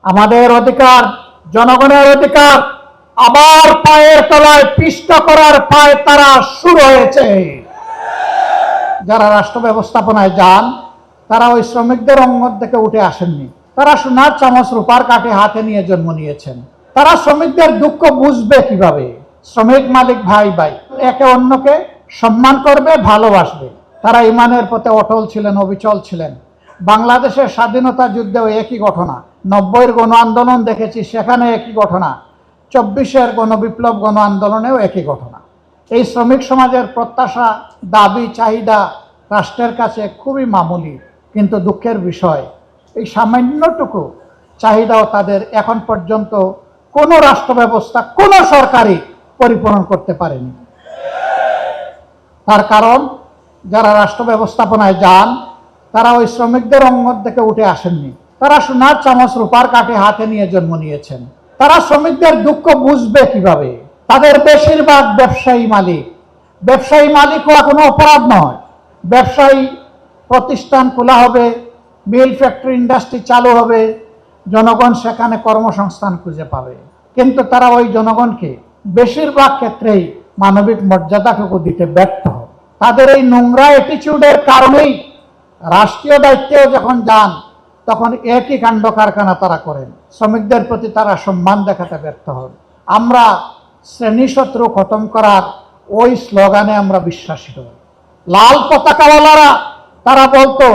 আমাদের অধিকার, জনগণের অধিকার আবার পায়ের তলায় পিষ্ট করার পায় তারা শুরু হয়েছে। যারা রাষ্ট্র ব্যবস্থাপনায় যান তারা ওই শ্রমিকদের অঙ্গন থেকে উঠে আসেননি। তারা সোনার চামচ রূপার কাঠে হাতে নিয়ে জন্ম নিয়েছেন। তারা শ্রমিকদের দুঃখ বুঝবে কিভাবে? শ্রমিক মালিক ভাই ভাই একে অন্যকে সম্মান করবে, ভালোবাসবে। তারা ইমানের পথে অটল ছিলেন, অবিচল ছিলেন। বাংলাদেশের স্বাধীনতা যুদ্ধেও একই ঘটনা, 90-এর গণ আন্দোলন দেখেছি, সেখানে একই ঘটনা, 24-এর গণবিপ্লব গণ আন্দোলনেও একই ঘটনা। এই শ্রমিক সমাজের প্রত্যাশা, দাবি, চাহিদা রাষ্ট্রের কাছে খুবই মামুলি, কিন্তু দুঃখের বিষয় এই সামান্যটুকু চাহিদাও তাদের এখন পর্যন্ত কোনো রাষ্ট্র ব্যবস্থা, কোনো সরকারই পরিপূরণ করতে পারেনি। তার কারণ যারা রাষ্ট্র ব্যবস্থাপনায় যান তারা ওই শ্রমিকদের অঙ্গন থেকে উঠে আসেননি। তারা সোনার চামচ রূপার কাঠে হাতে নিয়ে জন্ম নিয়েছেন। তারা শ্রমিকদের দুঃখ বুঝবে কিভাবে? তাদের বেশিরভাগ ব্যবসায়ী মালিক। ব্যবসায়ী মালিক হওয়া কোনো অপরাধ নয়। ব্যবসায়ী প্রতিষ্ঠান খোলা হবে, মিল, ফ্যাক্টরি, ইন্ডাস্ট্রি চালু হবে, জনগণ সেখানে কর্মসংস্থান খুঁজে পাবে। কিন্তু তারা ওই জনগণকে বেশিরভাগ ক্ষেত্রেই মানবিক মর্যাদাটুকু দিতে ব্যর্থ হয়। তাদের এই নোংরা অ্যাটিটিউডের কারণেই রাষ্ট্রীয় দায়িত্বেও যখন যান তখন একই কাণ্ড কারখানা তারা করেন। শ্রমিকদের প্রতি তারা সম্মান দেখাতে ব্যর্থ হন। আমরা শ্রেণীশত্রু খতম করার ওই স্লোগানে আমরা বিশ্বাসী হই। লাল পতাকাওয়ালারা তারা বলতো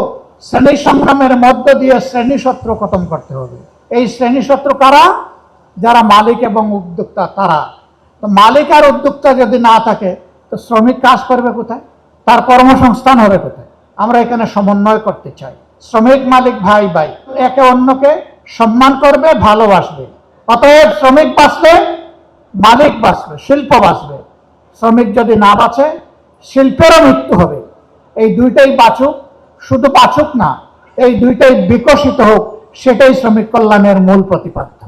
শ্রেণী সংগ্রামের মধ্য দিয়ে শ্রেণীশত্রু খতম করতে হবে। এই শ্রেণীশত্রু কারা? যারা মালিক এবং উদ্যোক্তা তারা। তো মালিক আর উদ্যোক্তা যদি না থাকে তো শ্রমিক কাজ করবে কোথায়? তার কর্মসংস্থান হবে কোথায়? আমরা এখানে সমন্বয় করতে চাই। শ্রমিক মালিক ভাই ভাই একে অন্যকে সম্মান করবে, ভালোবাসবে। অতএব শ্রমিক বাঁচলে মালিক বাঁচবে, শিল্প বাঁচবে। শ্রমিক যদি না বাঁচে শিল্পেরও মৃত্যু হবে। এই দুইটাই বাঁচুক, শুধু বাঁচুক না, এই দুইটাই বিকশিত হোক, সেটাই শ্রমিক কল্যাণের মূল প্রতিপাদ্য।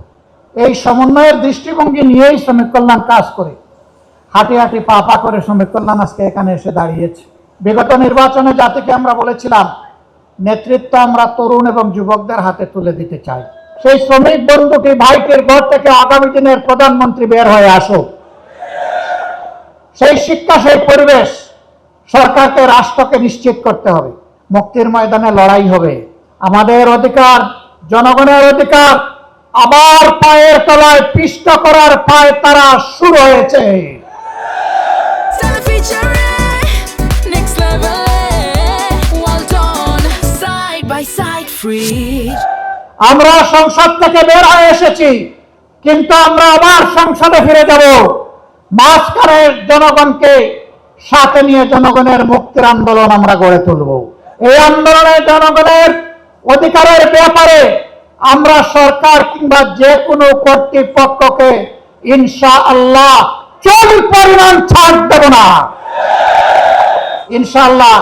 এই সমন্বয়ের দৃষ্টিভঙ্গি নিয়েই শ্রমিক কল্যাণ কাজ করে। হাঁটি হাঁটি পা পা করে শ্রমিক কল্যাণ আজকে এখানে এসে দাঁড়িয়েছে। বিগত নির্বাচনে জাতিকে আমরা বলেছিলাম নেতৃত্ব আমরা তরুণ এবং যুবকদের হাতে তুলে দিতে চাই। সেই শ্রমিক বন্ধুটি ভাইটির ঘর থেকে আগামী দিনের প্রধানমন্ত্রী বের হয়ে আসুক। সেই শিক্ষা, সেই পরিবেশ সরকারকে, রাষ্ট্রকে নিশ্চিত করতে হবে। মুক্তির ময়দানে লড়াই হবে। আমাদের অধিকার, জনগণের অধিকার আবার পায়ের তলায় পিষ্ট করার পায় তারা শুরু হয়েছে। আমরা সংসদ থেকে বের হয়ে এসেছি, কিন্তু আমরা আবার সংসদে ফিরে যাব। মাঝখানে জনগণকে সাথে নিয়ে জনগণের মুক্তির আন্দোলন আমরা গড়ে তুলব। এই আন্দোলনে জনগণের অধিকারের ব্যাপারে আমরা সরকার কিংবা যে কোনো কর্তৃপক্ষকে ইনশাআল্লাহ চুল পরিমাণ ছাড় দেব না। ইনশাআল্লাহ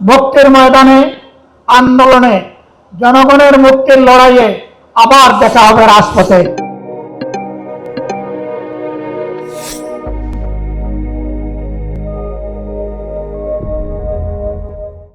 মুক্তির ময়দানে, আন্দোলনে, জনগণের মুক্তির লড়াইয়ে আবার দেখা হবে রাজপথে।